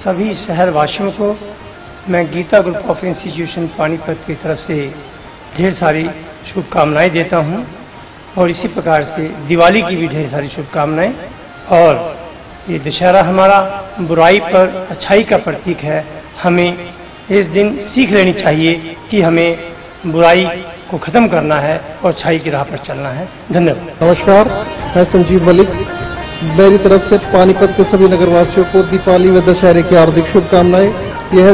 सभी शहर वासियों को मैं Geeta group of institution Panipat की तरफ से ढेर सारी शुभकामनाएं देता हूं और इसी प्रकार से दिवाली की भी ढेर सारी शुभकामनाएं। और ये दशहरा हमारा बुराई पर अच्छाई का प्रतीक है। हमें इस दिन सीख लेनी चाहिए कि हमें बुराई को खत्म करना है और अच्छाई की राह पर चलना है। धन्यवाद। नमस्कार, मैं संजीव मलिक। मेरी तरफ से पानीपत के सभी नगरवासियों को दीपावली व दशहरे की हार्दिक शुभकामनाएं। यह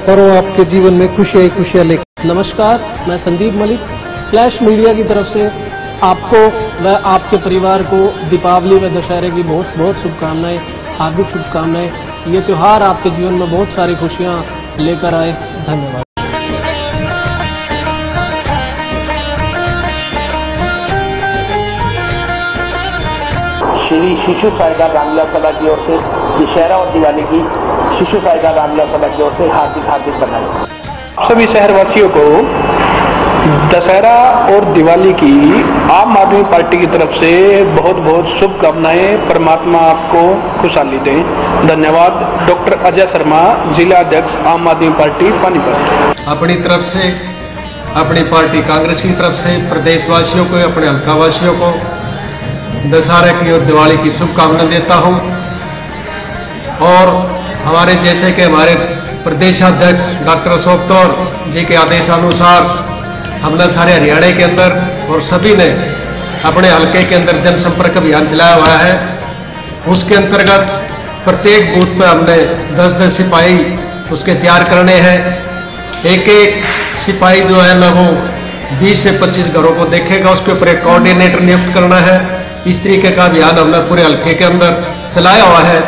पर्व आपके जीवन में खुशियां खुशियां लेकर। नमस्कार, मैं संदीप मलिक। फ्लैश मीडिया की तरफ से आपको व आपके परिवार को दीपावली व दशहरे की बहुत बहुत शुभकामनाएं, हार्दिक शुभकामनाएं। ये त्यौहार आपके जीवन में बहुत सारी खुशियां लेकर आए। धन्यवाद। श्री शिशु साहिबा रामलीला सभा की ओर से दशहरा और दिवाली की शिशु साहिबा रामलीला सभा की ओर से हार्दिक हार्दिक बधाई। सभी शहरवासियों को दशहरा और दिवाली की आम आदमी पार्टी की तरफ से बहुत बहुत शुभकामनाएं। परमात्मा आपको खुशहाली दें। धन्यवाद। डॉक्टर अजय शर्मा, जिला अध्यक्ष आम आदमी पार्टी पानीपत। अपनी तरफ से, अपनी पार्टी कांग्रेस की तरफ से प्रदेशवासियों को, अपने हल्का वासियों को दशहरे की और दिवाली की शुभकामनाएं देता हूं। और हमारे जैसे कि हमारे प्रदेशाध्यक्ष डॉक्टर अशोक तौर जी के आदेशानुसार हमने सारे हरियाणा के अंदर और सभी ने अपने हल्के के अंदर जनसंपर्क अभियान चलाया हुआ है। उसके अंतर्गत प्रत्येक बूथ पर हमने 10-10 सिपाही उसके तैयार करने हैं। एक एक सिपाही जो है ना वो 20 से 25 घरों को देखेगा, उसके ऊपर एक कोऑर्डिनेटर नियुक्त करना है। इस तरीके का अभियान हमने पूरे हल्के के अंदर चलाया हुआ है।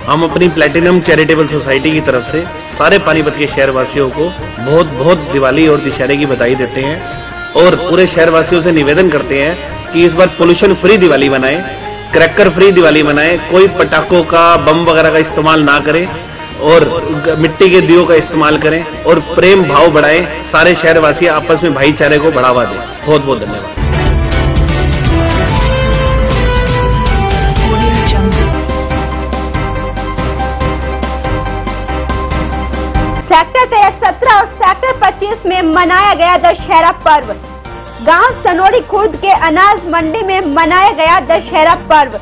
हम अपनी प्लैटिनम चैरिटेबल सोसाइटी की तरफ से सारे पानीपत के शहरवासियों को बहुत बहुत दिवाली और दशहरे की बधाई देते हैं और पूरे शहरवासियों से निवेदन करते हैं कि इस बार पोल्यूशन फ्री दिवाली मनाएं, क्रैकर फ्री दिवाली मनाएं, कोई पटाखों का, बम वगैरह का इस्तेमाल ना करें और मिट्टी के दियों का इस्तेमाल करें और प्रेम भाव बढ़ाएं। सारे शहरवासी आपस में भाईचारे को बढ़ावा दें। बहुत बहुत धन्यवाद। सेक्टर 17 और सेक्टर 25 में मनाया गया दशहरा पर्व। गांव सनोड़ी खुर्द के अनाज मंडी में मनाया गया दशहरा पर्व।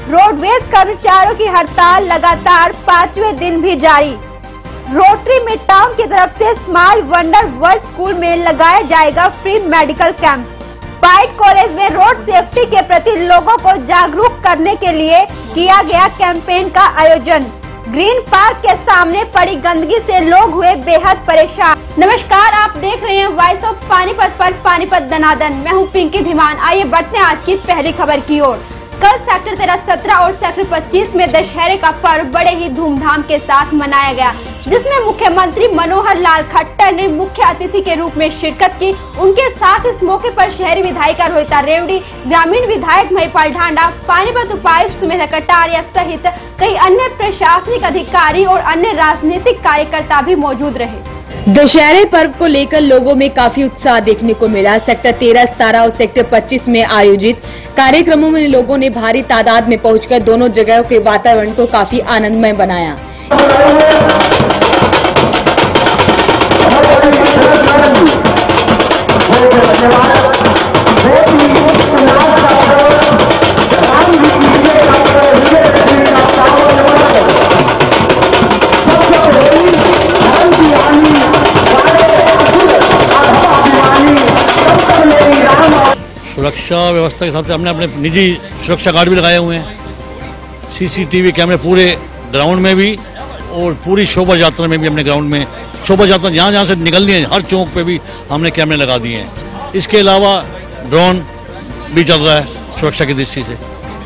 रोडवेज कर्मचारियों की हड़ताल लगातार 5वें दिन भी जारी। रोटरी मिड टाउन की तरफ से स्माइल वंडर वर्ल्ड स्कूल में लगाया जाएगा फ्री मेडिकल कैंप। पाइट कॉलेज में रोड सेफ्टी के प्रति लोगों को जागरूक करने के लिए किया गया कैंपेन का आयोजन। ग्रीन पार्क के सामने पड़ी गंदगी से लोग हुए बेहद परेशान। नमस्कार, आप देख रहे हैं वॉइस ऑफ पानीपत पर पानीपत दनादन। मैं हूं पिंकी धीमान। आइए बढ़ते हैं आज की पहली खबर की ओर। कल सेक्टर 13, 17 और सेक्टर 25 में दशहरे का पर्व बड़े ही धूमधाम के साथ मनाया गया, जिसमें मुख्यमंत्री मनोहर लाल खट्टर ने मुख्य अतिथि के रूप में शिरकत की। उनके साथ इस मौके पर शहरी विधायिका रोहिता रेवड़ी, ग्रामीण विधायक महिपाल ढांडा, पानीपत उपायुक्त सुमेधा कटारिया सहित कई अन्य प्रशासनिक अधिकारी और अन्य राजनीतिक कार्यकर्ता भी मौजूद रहे। दशहरे पर्व को लेकर लोगों में काफी उत्साह देखने को मिला। सेक्टर 13, 17 और सेक्टर 25 में आयोजित कार्यक्रमों में लोगों ने भारी तादाद में पहुंचकर दोनों जगहों के वातावरण को काफी आनंदमय बनाया। सुरक्षा व्यवस्था के हिसाब से हमने अपने निजी सुरक्षा गार्ड भी लगाए हुए हैं। सीसीटीवी कैमरे पूरे ग्राउंड में भी और पूरी शोभा यात्रा में भी। हमने ग्राउंड में शोभा यात्रा जहाँ जहाँ से निकलनी है हर चौक पे भी हमने कैमरे लगा दिए हैं। इसके अलावा ड्रोन भी चल रहा है सुरक्षा की दृष्टि से।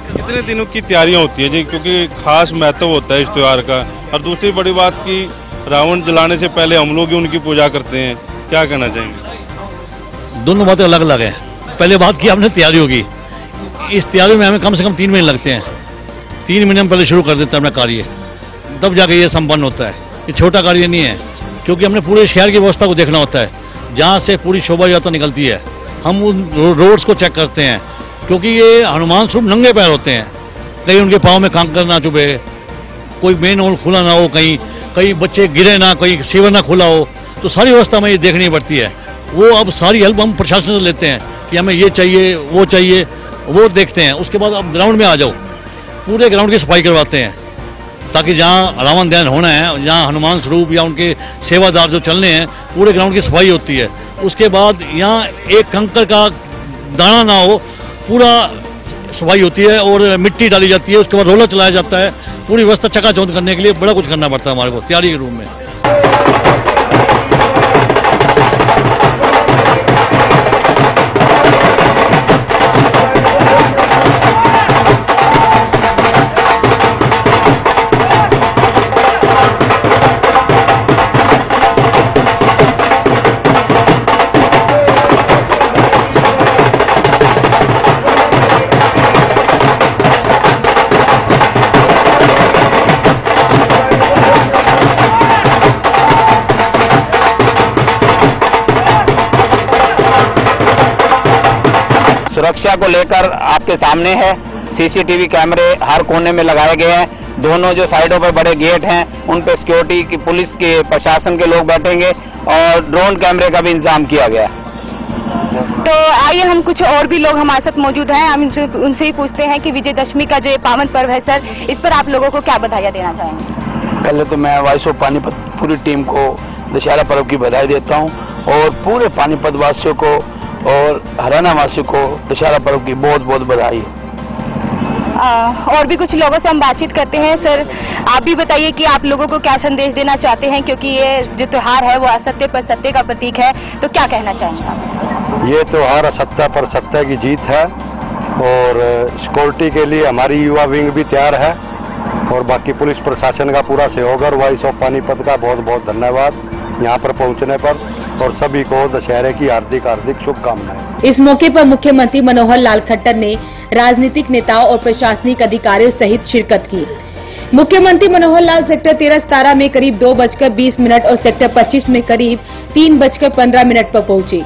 कितने दिनों की तैयारियां होती है जी, क्योंकि खास महत्व होता है इस त्योहार का। और दूसरी बड़ी बात कि रावण जलाने से पहले हम लोग ही उनकी पूजा करते हैं। क्या कहना चाहेंगे? दोनों बातें अलग अलग हैं। पहले बात की आपने तैयारियों की। इस तैयारी में हमें कम से कम 3 महीने लगते हैं। 3 महीने में पहले शुरू कर देते हैं अपना कार्य, तब जाके ये संपन्न होता है। ये छोटा कार्य नहीं है, क्योंकि हमने पूरे शहर की व्यवस्था को देखना होता है। जहाँ से पूरी शोभा यात्रा निकलती है हम उन रोड्स को चेक करते हैं, क्योंकि ये हनुमान स्वरूप नंगे पैर होते हैं। कहीं उनके पाँव में कंकर ना चुभे, कोई मेन होल खुला ना हो, कहीं बच्चे गिरे ना, कहीं सीवर ना खुला हो, तो सारी व्यवस्था हमें ये देखनी पड़ती है। वो अब सारी हेल्प हम प्रशासन से लेते हैं कि हमें ये चाहिए, वो देखते हैं। उसके बाद अब ग्राउंड में आ जाओ, पूरे ग्राउंड की सफाई करवाते हैं ताकि जहाँ रावण दहन होना है, जहाँ हनुमान स्वरूप या उनके सेवादार जो चलने हैं, पूरे ग्राउंड की सफाई होती है। उसके बाद यहाँ एक कंकर का दाना ना हो, पूरा सफाई होती है और मिट्टी डाली जाती है। उसके बाद रोलर चलाया जाता है। पूरी व्यवस्था चकाचौंध करने के लिए बड़ा कुछ करना पड़ता है हमारे को तैयारी के रूम में। सुरक्षा को लेकर आपके सामने है, सीसीटीवी कैमरे हर कोने में लगाए गए हैं। दोनों जो साइडों पर बड़े गेट हैं उन पे सिक्योरिटी की, पुलिस के, प्रशासन के लोग बैठेंगे और ड्रोन कैमरे का भी इंतजाम किया गया। तो आइए हम कुछ और भी लोग हमारे साथ मौजूद हैं, हम उनसे ही पूछते हैं कि विजयदशमी का जो पावन पर्व है सर, इस पर आप लोगों को क्या बधाइयाँ देना चाहेंगे? पहले तो मैं वॉइस ऑफ पानीपत पूरी टीम को दशहरा पर्व की बधाई देता हूँ और पूरे पानीपत वासियों को और हरियाणा वासियों को दशहरा पर्व की बहुत बहुत बधाई। और भी कुछ लोगों से हम बातचीत करते हैं। सर, आप भी बताइए कि आप लोगों को क्या संदेश देना चाहते हैं, क्योंकि ये जो त्योहार है वो असत्य पर सत्य का प्रतीक है, तो क्या कहना चाहेंगे आप? ये त्योहार असत्य पर सत्य की जीत है और सिक्योरिटी के लिए हमारी युवा विंग भी तैयार है और बाकी पुलिस प्रशासन का पूरा सहयोग और वॉइस ऑफ पानीपत का बहुत बहुत धन्यवाद यहाँ पर पहुँचने पर, और सभी को दशहरे की हार्दिक शुभकामनाएं। इस मौके पर मुख्यमंत्री मनोहर लाल खट्टर ने राजनीतिक नेताओं और प्रशासनिक अधिकारियों सहित शिरकत की। मुख्यमंत्री मनोहर लाल सेक्टर 13-17 में करीब 2:20 और सेक्टर 25 में करीब 3:15 पर पहुंचे।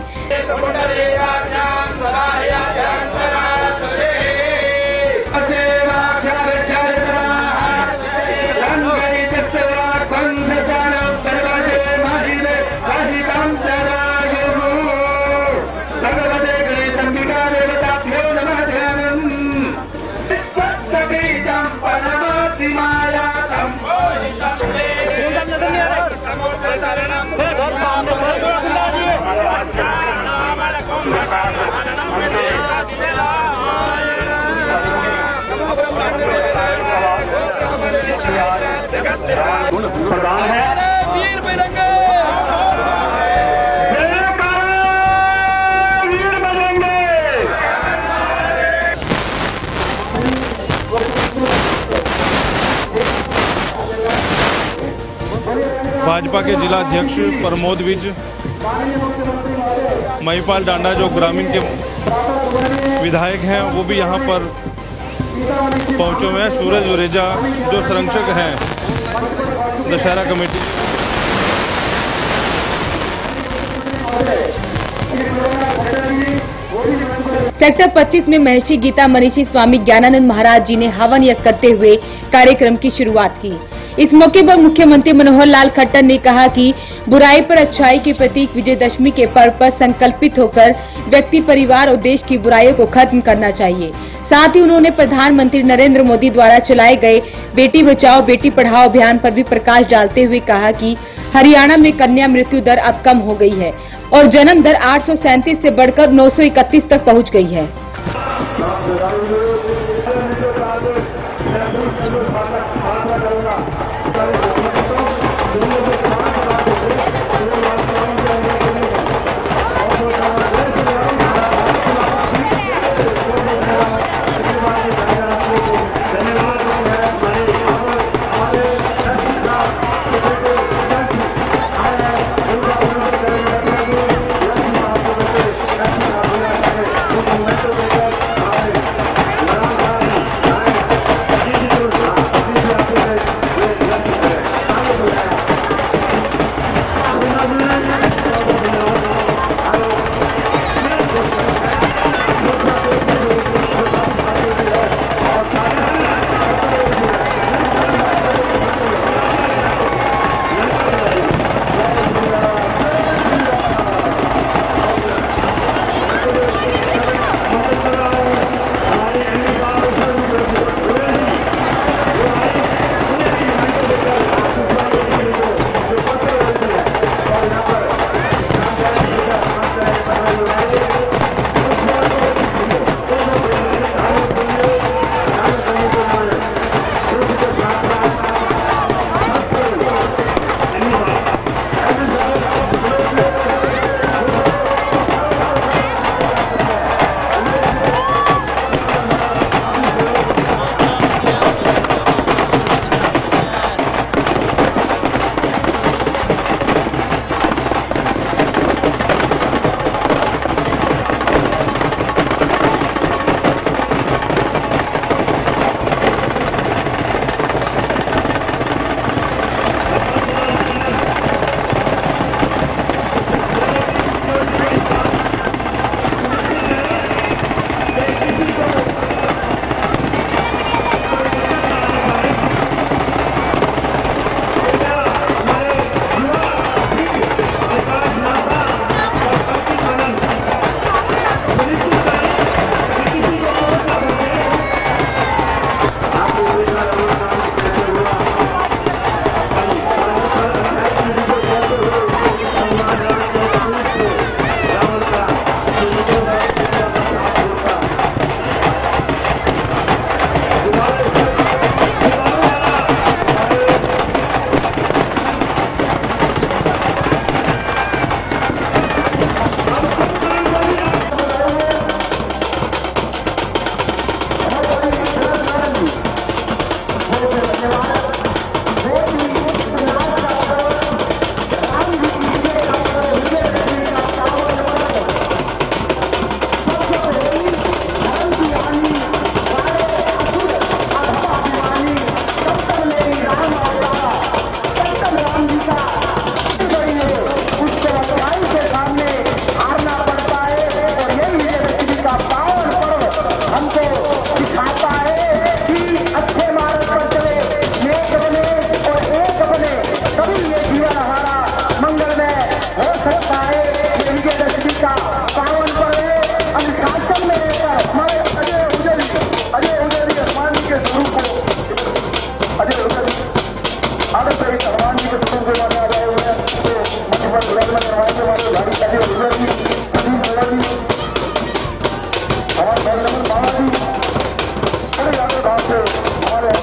भाजपा के जिला अध्यक्ष प्रमोद विज, महिपाल डांडा जो ग्रामीण के विधायक हैं वो भी यहाँ पर पहुंचे हुए हैं। सूरज उरेजा जो संरक्षक हैं दशहरा कमेटी। सेक्टर 25 में महर्षि गीता मनीषी स्वामी ज्ञानानंद महाराज जी ने हवन यज्ञ करते हुए कार्यक्रम की शुरुआत की। इस मौके पर मुख्यमंत्री मनोहर लाल खट्टर ने कहा कि बुराई पर अच्छाई के प्रतीक विजयदशमी के पर्व पर संकल्पित होकर व्यक्ति, परिवार और देश की बुराइयों को खत्म करना चाहिए। साथ ही उन्होंने प्रधानमंत्री नरेंद्र मोदी द्वारा चलाए गए बेटी बचाओ बेटी पढ़ाओ अभियान पर भी प्रकाश डालते हुए कहा कि हरियाणा में कन्या मृत्यु दर अब कम हो गई है और जन्म दर 837 से बढ़कर 931 तक पहुँच गई है।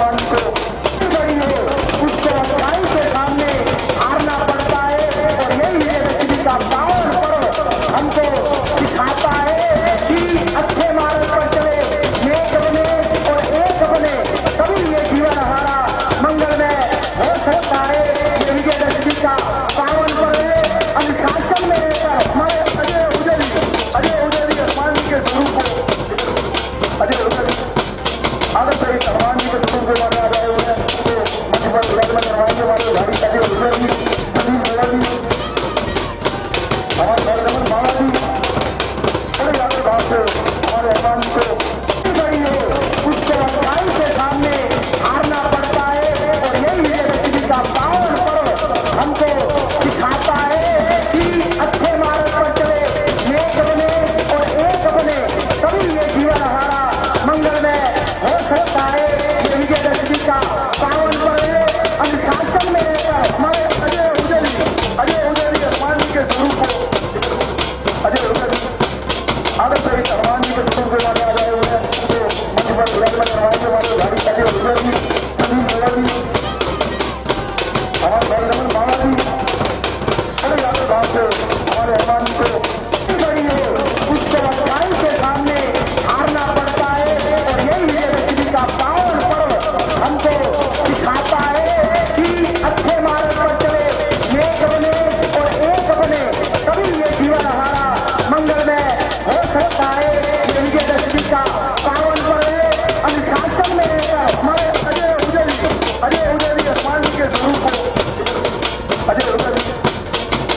हमारी को बड़ी है, उसको अच्छाई के सामने हारना पड़ता है। और यही है दशहरे का पावन पर्व हमको सिखाता है कि अच्छे मार्ग पर चले, नेक बने और एक बने, तभी ये जीवन हमारा मंगलमय हो सकता है। ये विजयदशमी का पावन पर्व है। अनुशासन में रहकर हमारे अजय उदयी हनुमान जी के स्वरूप को अजय उदयी आदर सहित हनुमान जी के स्वरूप को माने आ रहे हैं। तो मंच पर लगभग करवाने वाले भाई अजय उदयी, सलीम उदयी, हमारे रमन बाबा जी बड़े ज्यादा भाव से हमारे हनुमान जी को बड़ी है, उसको अच्छाई के सामने हारना पड़ता है। और यही है दशहरे का पावन पर्व हमको सिखाता है कि अच्छे मार्ग पर चले, नेक बने और एक बने, तभी ये जीवन हमारा मंगलमय हो सकता है। ये विजयदशमी का पावन पर्व है। अनुशासन में रहकर हमारे अजय उदयी हनुमान जी के स्वरूप को अजय उदयी आदर सहित हनुमान जी के स्वरूप को माने आ रहे हैं। तो मंच पर लगभग करवाने वाले भाई अजय उदयी, सलीम उदयी, हमारे रमन बाबा जी बड़े ज्यादा भाव से हमारे हनुमान जी को बड़ी है, उसको अच्छाई के सामने हारना पड़ता है। और यही है दशहरे का पावन पर्व हमको सिखाता है कि अच्छे मार्ग पर चले, नेक बने और एक बने, तभी ये जीवन हमारा मंगलमय हो सकता है। ये विजयदशमी का पावन पर्व है। अनुशासन में रहकर हमारे अजय उदयी हनुमान जी के स्वरूप को अजय उदयी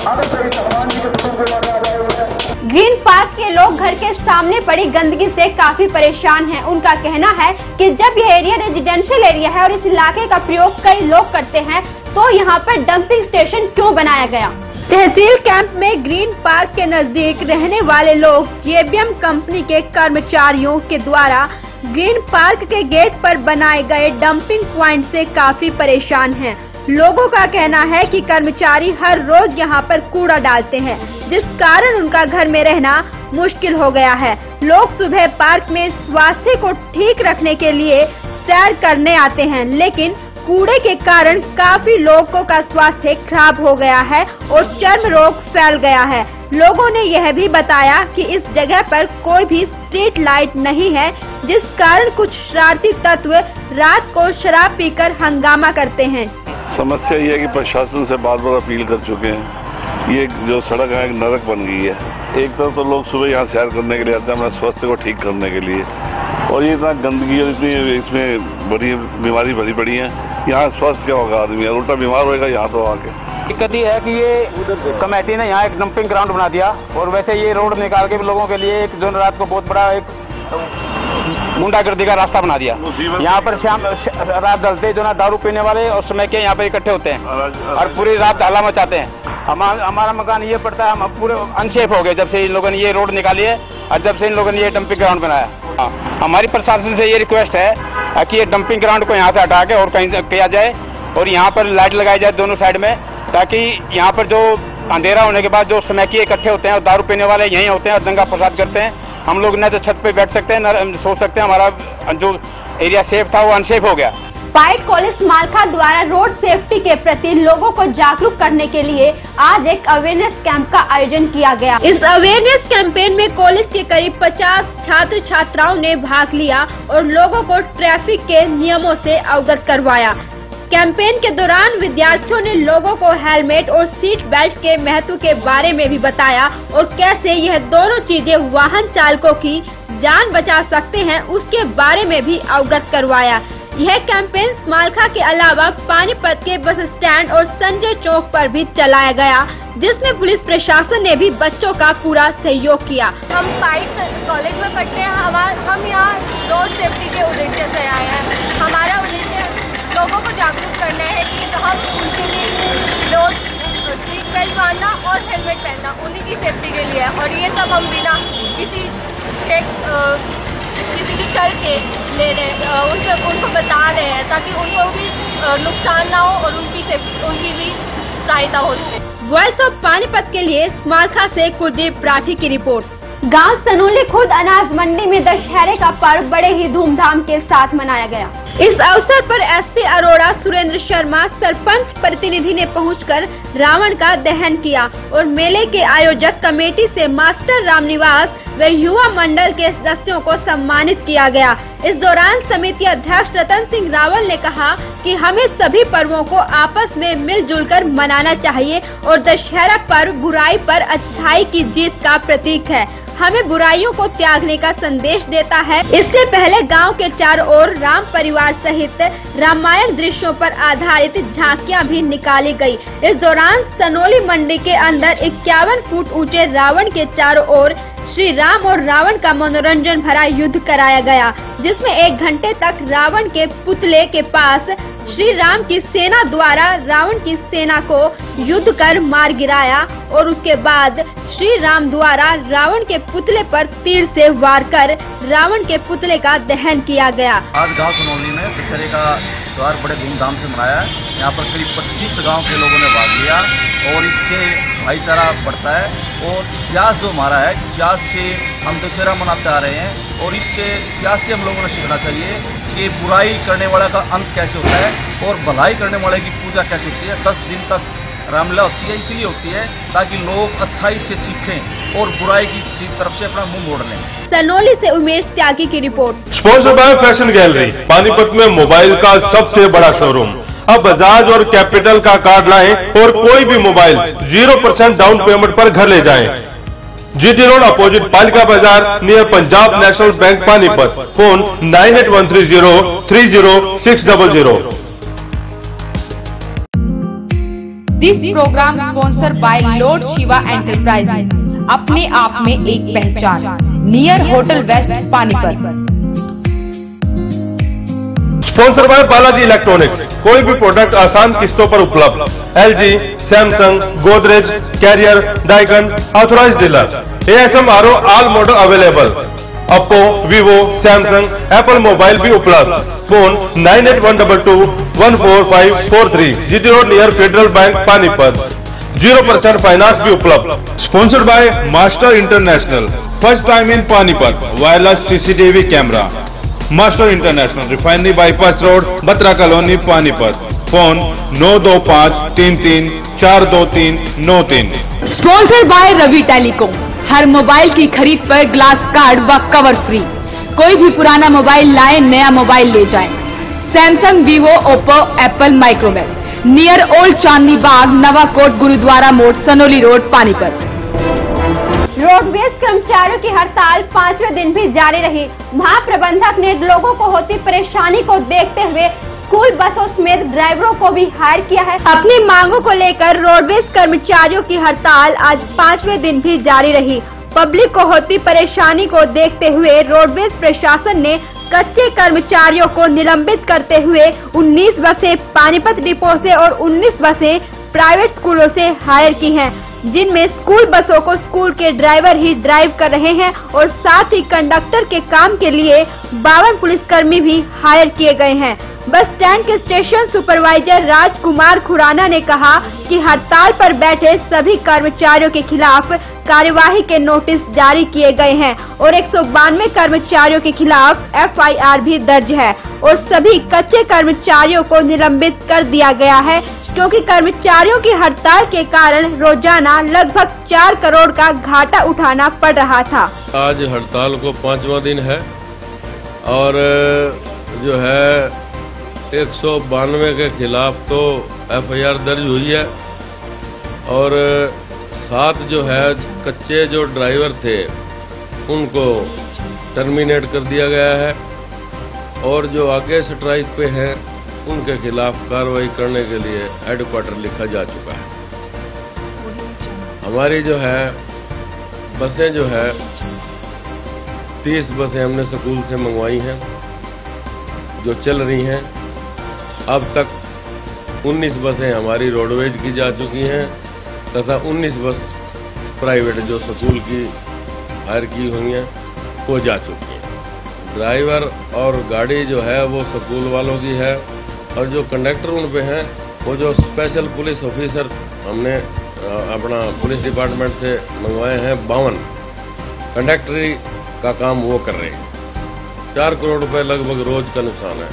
आदर सहित हनुमान जी के स्वरूप को माने आ रहे हैं। ग्रीन पार्क के लोग घर के सामने पड़ी गंदगी से काफी परेशान हैं। उनका कहना है कि जब यह एरिया रेजिडेंशियल एरिया है और इस इलाके का प्रयोग कई लोग करते हैं, तो यहाँ पर डंपिंग स्टेशन क्यों बनाया गया। तहसील कैंप में ग्रीन पार्क के नजदीक रहने वाले लोग जेबीएम कंपनी के कर्मचारियों के द्वारा ग्रीन पार्क के गेट पर बनाए गए डंपिंग प्वाइंट से काफी परेशान हैं। लोगों का कहना है कि कर्मचारी हर रोज यहाँ पर कूड़ा डालते हैं, जिस कारण उनका घर में रहना मुश्किल हो गया है। लोग सुबह पार्क में स्वास्थ्य को ठीक रखने के लिए सैर करने आते हैं, लेकिन कूड़े के कारण काफी लोगों का स्वास्थ्य खराब हो गया है और चर्म रोग फैल गया है। लोगों ने यह भी बताया कि इस जगह पर कोई भी स्ट्रीट लाइट नहीं है, जिस कारण कुछ शरारती तत्व रात को शराब पीकर हंगामा करते हैं। समस्या ये है कि प्रशासन से बार बार अपील कर चुके हैं। ये जो सड़क है एक नरक बन गई है। एक तरफ तो लोग सुबह यहाँ सैर करने के लिए आते हैं अपने स्वास्थ्य को ठीक करने के लिए, और ये इतना गंदगी और इतनी इसमें बड़ी बीमारी भरी पड़ी है। यहाँ स्वास्थ्य क्या होगा, आदमी उल्टा बीमार होगा यहाँ तो आके। दिक्कत ये है कि ये कमेटी ने यहाँ एक डंपिंग ग्राउंड बना दिया, और वैसे ये रोड निकाल के लोगों के लिए एक दिन रात को बहुत बड़ा एक गुंडागर्दी का रास्ता बना दिया। यहाँ पर शाम रात ढलते जो ना दारू पीने वाले और समय के यहाँ पे इकट्ठे होते हैं और पूरी रात हल्ला मचाते हैं। हमारा मकान ये पड़ता है, हम पूरे अनसेफ हो गए जब से इन लोगों ने ये रोड निकाली है और जब से इन लोगों ने ये डंपिंग ग्राउंड बनाया। हमारी प्रशासन से ये रिक्वेस्ट है कि ये डंपिंग ग्राउंड को यहाँ से हटा के और कहीं किया जाए, और यहाँ पर लाइट लगाई जाए दोनों साइड में, ताकि यहाँ पर जो अंधेरा होने के बाद जो समैकी इकट्ठे होते हैं और दारू पीने वाले यहीं होते हैं और दंगा फसाद करते हैं। हम लोग न तो छत पे बैठ सकते हैं न सो सकते हैं। हमारा जो एरिया सेफ था वो अनसेफ हो गया। पाइट कॉलेज मालखा द्वारा रोड सेफ्टी के प्रति लोगों को जागरूक करने के लिए आज एक अवेयरनेस कैंप का आयोजन किया गया। इस अवेयरनेस कैंपेन में कॉलेज के करीब 50 छात्र छात्राओं ने भाग लिया और लोगों को ट्रैफिक के नियमों से अवगत करवाया। कैंपेन के दौरान विद्यार्थियों ने लोगों को हेलमेट और सीट बेल्ट के महत्व के बारे में भी बताया और कैसे यह दोनों चीजें वाहन चालकों की जान बचा सकते हैं उसके बारे में भी अवगत करवाया। यह कैंपेन मालखा के अलावा पानीपत के बस स्टैंड और संजय चौक पर भी चलाया गया, जिसमें पुलिस प्रशासन ने भी बच्चों का पूरा सहयोग किया। हम पाइट कॉलेज में पढ़ते हैं। हम यहाँ रोड सेफ्टी के उद्देश्य से आए हैं। हमारा उद्देश्य लोगों को जागरूक करना है कि हम उनके लिए रोड सीट बेल्ट बांधना और हेलमेट पहनना उन्हीं की सेफ्टी के लिए है, और ये सब हम बिना किसी भी चल के ले रहे उनको बता रहे हैं, ताकि उनको भी नुकसान ना हो और उनकी भी सहायता हो सके। वॉइस ऑफ पानीपत के लिए मालखा से कुलदीप राठी की रिपोर्ट। गांव सनोली खुर्द अनाज मंडी में दशहरे का पर्व बड़े ही धूमधाम के साथ मनाया गया। इस अवसर पर एसपी अरोड़ा सुरेंद्र शर्मा सरपंच प्रतिनिधि ने पहुंचकर रावण का दहन किया और मेले के आयोजक कमेटी से मास्टर रामनिवास व युवा मंडल के सदस्यों को सम्मानित किया गया। इस दौरान समिति अध्यक्ष रतन सिंह रावल ने कहा कि हमें सभी पर्वों को आपस में मिलजुल कर मनाना चाहिए और दशहरा पर्व बुराई पर अच्छाई की जीत का प्रतीक है, हमें बुराइयों को त्यागने का संदेश देता है। इससे पहले गांव के चारों ओर राम परिवार सहित रामायण दृश्यों पर आधारित झांकियां भी निकाली गई। इस दौरान सनोली मंडी के अंदर 51 फुट ऊंचे रावण के चारों ओर श्री राम और रावण का मनोरंजन भरा युद्ध कराया गया, जिसमें 1 घंटे तक रावण के पुतले के पास श्री राम की सेना द्वारा रावण की सेना को युद्ध कर मार गिराया और उसके बाद श्री राम द्वारा रावण के पुतले पर तीर से वार कर रावण के पुतले का दहन किया गया। आज गांव सनोली में दशहरे का त्योहार बड़े धूमधाम से मनाया है। यहाँ पर करीब 25 गांव के लोगों ने भाग लिया और इससे भाईचारा बढ़ता है और इतिहास जो हमारा है, इतिहास से हम दशहरा मनाते आ रहे हैं और इससे इतिहास से हम लोगों ने सीखना चाहिए कि बुराई करने वाला का अंत कैसे होता है और भलाई करने वाले की पूजा कैसे होती है। 10 दिन तक रामलीला होती है, इसलिए होती है ताकि लोग अच्छाई से सीखें और बुराई की तरफ से अपना मुंह मोड़ लें। सनोली से उमेश त्यागी की report. Sponsored by fashion gallery, Panipat में मोबाइल का सबसे बड़ा शोरूम। अब बजाज और कैपिटल का कार्ड लाएं और कोई भी मोबाइल 0% डाउन पेमेंट पर घर ले जाएं। GT road opposite Palika Bazaar near Punjab National Bank Panipat. Phone 9813030600। This program sponsor by Lord Shiva Enterprises, अपने आप में एक पहचान, near hotel west Panipat. Sponsor by Balaji Electronics, कोई भी प्रोडक्ट आसान किस्तों पर उपलब्ध। LG, Samsung, Godrej, Carrier, Daikin, authorised dealer. ASMRO all model available. Oppo, Vivo, Samsung, Apple mobile भी उपलब्ध। Phone 9812214543। GT road near Federal Bank Panipat. 0% finance भी उपलब्ध। Sponsored by master international, first time in Panipat, wireless CCTV camera. Master international, refinery bypass road, Batra colony, Panipat. Phone 9253342393। Sponsored by Ravi telecom, हर mobile की खरीद पर glass card व cover free. कोई भी पुराना मोबाइल लाए, नया मोबाइल ले जाएं। Samsung, Vivo, Oppo, Apple, Micromax, near old Chandni Bagh, Navakot, Gurudwara मोड़, सनोली रोड, पानीपत। रोडवेज कर्मचारियों की हड़ताल 5वें दिन भी जारी रही। महाप्रबंधक ने लोगों को होती परेशानी को देखते हुए स्कूल बसों समेत ड्राइवरों को भी हायर किया है। अपनी मांगों को लेकर रोडवेज कर्मचारियों की हड़ताल आज 5वें दिन भी जारी रही। पब्लिक को होती परेशानी को देखते हुए रोडवेज प्रशासन ने कच्चे कर्मचारियों को निलंबित करते हुए 19 बसें पानीपत डिपो से और 19 बसें प्राइवेट स्कूलों से हायर की हैं, जिनमें स्कूल बसों को स्कूल के ड्राइवर ही ड्राइव कर रहे हैं और साथ ही कंडक्टर के काम के लिए 52 पुलिसकर्मी भी हायर किए गए हैं। बस स्टैंड के स्टेशन सुपरवाइजर राजकुमार खुराना ने कहा कि हड़ताल पर बैठे सभी कर्मचारियों के खिलाफ कार्यवाही के नोटिस जारी किए गए हैं और 192 कर्मचारियों के खिलाफ FIR भी दर्ज है और सभी कच्चे कर्मचारियों को निलंबित कर दिया गया है, क्योंकि कर्मचारियों की हड़ताल के कारण रोजाना लगभग 4 करोड़ का घाटा उठाना पड़ रहा था। आज हड़ताल को 5वां दिन है और जो है 192 के खिलाफ तो FIR दर्ज हुई है और 7 जो है कच्चे जो ड्राइवर थे उनको टर्मिनेट कर दिया गया है और जो आगे स्ट्राइक पे हैं उनके खिलाफ कार्रवाई करने के लिए हेडक्वार्टर लिखा जा चुका है। हमारी जो है बसें जो है 30 बसें हमने स्कूल से मंगवाई हैं जो चल रही हैं। अब तक 19 बसें हमारी रोडवेज की जा चुकी हैं तथा 19 बस प्राइवेट जो स्कूल की हायर की हुई हैं वो जा चुकी हैं। ड्राइवर और गाड़ी जो है वो स्कूल वालों की है और जो कंडक्टर उन पे हैं वो जो स्पेशल पुलिस ऑफिसर हमने अपना पुलिस डिपार्टमेंट से मंगवाए हैं 52 कंडक्टरी का काम वो कर रहे हैं। 4 करोड़ रुपए लगभग रोज का नुकसान है।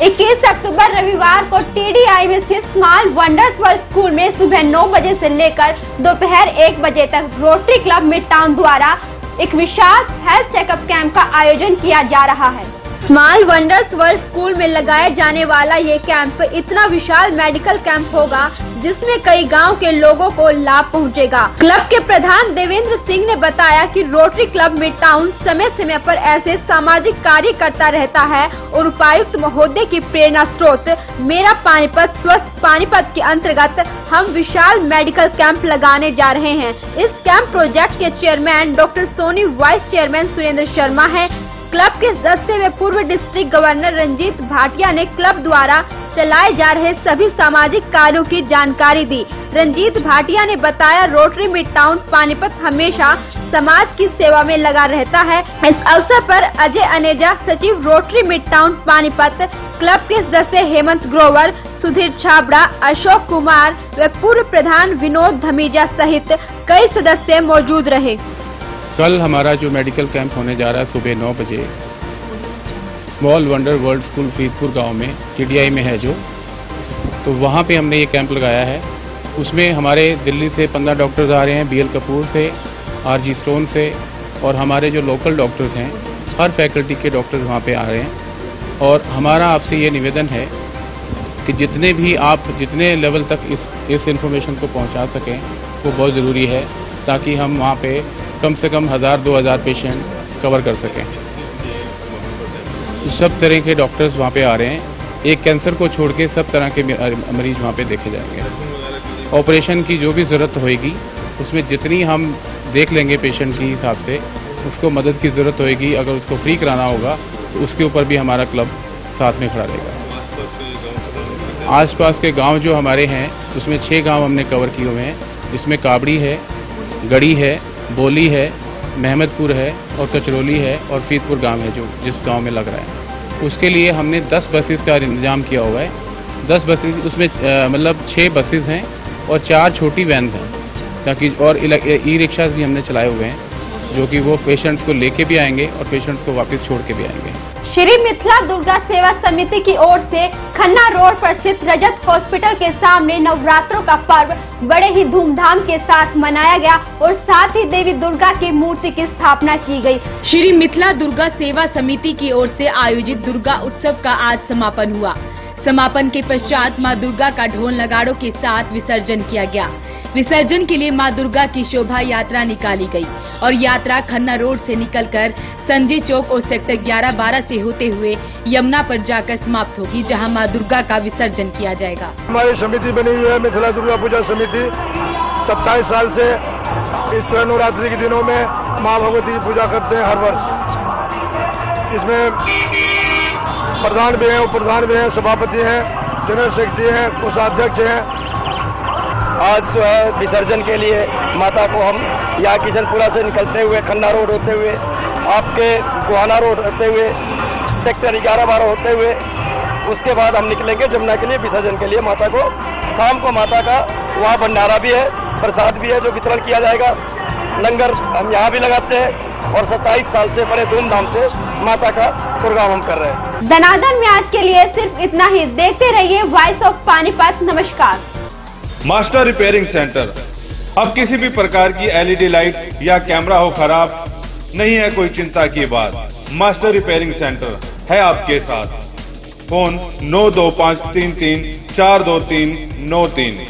21 अक्टूबर रविवार को टीडीआई में स्थित स्मॉल वंडर्स वर्ल्ड स्कूल में सुबह 9 बजे से लेकर दोपहर 1 बजे तक रोटरी क्लब मिड टाउन द्वारा एक विशाल हेल्थ चेकअप कैंप का आयोजन किया जा रहा है। स्मॉल वंडर्स वर्ल्ड स्कूल में लगाए जाने वाला ये कैंप इतना विशाल मेडिकल कैंप होगा जिसमें कई गांव के लोगों को लाभ पहुंचेगा। क्लब के प्रधान देवेंद्र सिंह ने बताया कि रोटरी क्लब मिड टाउन समय समय पर ऐसे सामाजिक कार्य करता रहता है और उपायुक्त महोदय की प्रेरणा स्रोत मेरा पानीपत स्वस्थ पानीपत के अंतर्गत हम विशाल मेडिकल कैंप लगाने जा रहे हैं। इस कैंप प्रोजेक्ट के chairman doctor Soni, vice chairman Surendra Sharma है। क्लब के सदस्य व पूर्व डिस्ट्रिक्ट गवर्नर रंजीत भाटिया ने क्लब द्वारा चलाए जा रहे सभी सामाजिक कार्यों की जानकारी दी। रंजीत भाटिया ने बताया, रोटरी मिड टाउन पानीपत हमेशा समाज की सेवा में लगा रहता है। इस अवसर पर अजय अनेजा, सचिव rotary mid town Panipat, club के सदस्य हेमंत ग्रोवर, सुधीर छाबड़ा, अशोक कुमार व पूर्व प्रधान विनोद धमीजा सहित कई सदस्य मौजूद रहे। कल हमारा जो मेडिकल कैंप होने जा रहा है सुबह 9 बजे small wonder world school Faridpur गांव में, टीडीआई में है जो, तो वहां पे हमने ये कैंप लगाया है। उसमें हमारे दिल्ली से 15 डॉक्टर्स आ रहे हैं, बीएल कपूर से, आरजी स्टोन से, और हमारे जो लोकल डॉक्टर्स हैं हर फैकल्टी के डॉक्टर्स वहाँ पे आ रहे हैं। और हमारा आपसे ये निवेदन है कि जितने भी आप जितने लेवल तक इस इन्फॉर्मेशन को पहुँचा सकें वो बहुत ज़रूरी है, ताकि हम वहाँ पे कम से कम 1000-2000 पेशेंट कवर कर सकें। सब तरह के डॉक्टर्स वहाँ पे आ रहे हैं। एक कैंसर को छोड़ के सब तरह के मरीज वहाँ पे देखे जाएंगे। ऑपरेशन की जो भी ज़रूरत होएगी उसमें जितनी हम देख लेंगे पेशेंट के हिसाब से, उसको मदद की ज़रूरत होएगी। अगर उसको फ्री कराना होगा तो उसके ऊपर भी हमारा क्लब साथ में खड़ा रहेगा। आसपास के गांव जो हमारे हैं उसमें 6 गांव हमने कवर किए हुए हैं, जिसमें काबड़ी है, गढ़ी है, बोली है, महमदपुर है और कचरौली है और फरीदपुर गांव है जो जिस गांव में लग रहा है। उसके लिए हमने 10 बसेस का इंतजाम किया हुआ है। 10 बसेस उसमें मतलब 6 बसेस हैं और 4 छोटी वैन्स हैं, ताकि और ई रिक्शा भी हमने चलाए हुए हैं जो कि वो पेशेंट्स को लेके भी आएंगे और पेशेंट्स को वापस छोड़ के भी आएंगे। श्री मिथिला दुर्गा सेवा समिति की ओर से खन्ना रोड पर स्थित रजत हॉस्पिटल के सामने नवरात्रों का पर्व बड़े ही धूमधाम के साथ मनाया गया और साथ ही देवी दुर्गा की मूर्ति की स्थापना की गई। श्री मिथिला दुर्गा सेवा समिति की ओर से आयोजित दुर्गा उत्सव का आज समापन हुआ। समापन के पश्चात मां दुर्गा का ढोल नगाड़ों के साथ विसर्जन किया गया। विसर्जन के लिए मां दुर्गा की शोभा यात्रा निकाली गई और यात्रा खन्ना रोड से निकलकर संजय चौक और सेक्टर 11-12 से होते हुए यमुना पर जाकर समाप्त होगी, जहां मां दुर्गा का विसर्जन किया जाएगा। हमारी समिति बनी हुई है मिथिला दुर्गा पूजा समिति। 27 साल से इस तरह नवरात्रि के दिनों में माँ भगवती की पूजा करते हैं हर वर्ष। इसमें प्रधान भी हैं, उप प्रधान भी हैं, सभापति हैं, जनरल सेक्रेटरी हैं, कोषाध्यक्ष हैं। आज जो है विसर्जन के लिए माता को हम यहाँ किशनपुरा से निकलते हुए खन्ना रोड होते हुए आपके गोहाना रोड होते हुए सेक्टर 11-12 होते हुए उसके बाद हम निकलेंगे जमुना के लिए विसर्जन के लिए। माता को शाम को माता का वहाँ भंडारा भी है, प्रसाद भी है जो वितरण किया जाएगा। लंगर हम यहाँ भी लगाते हैं और 27 साल से बड़े धूमधाम से माता का प्रोग्राम हम कर रहे हैं। दनादन में आज के लिए सिर्फ इतना ही। देखते रहिए वॉइस ऑफ पानीपत। नमस्कार। Master repairing centre. अब किसी भी प्रकार की एलईडी लाइट या कैमरा हो खराब, नहीं है कोई चिंता की बात। मास्टर रिपेयरिंग सेंटर है आपके साथ। फोन 92533 42393।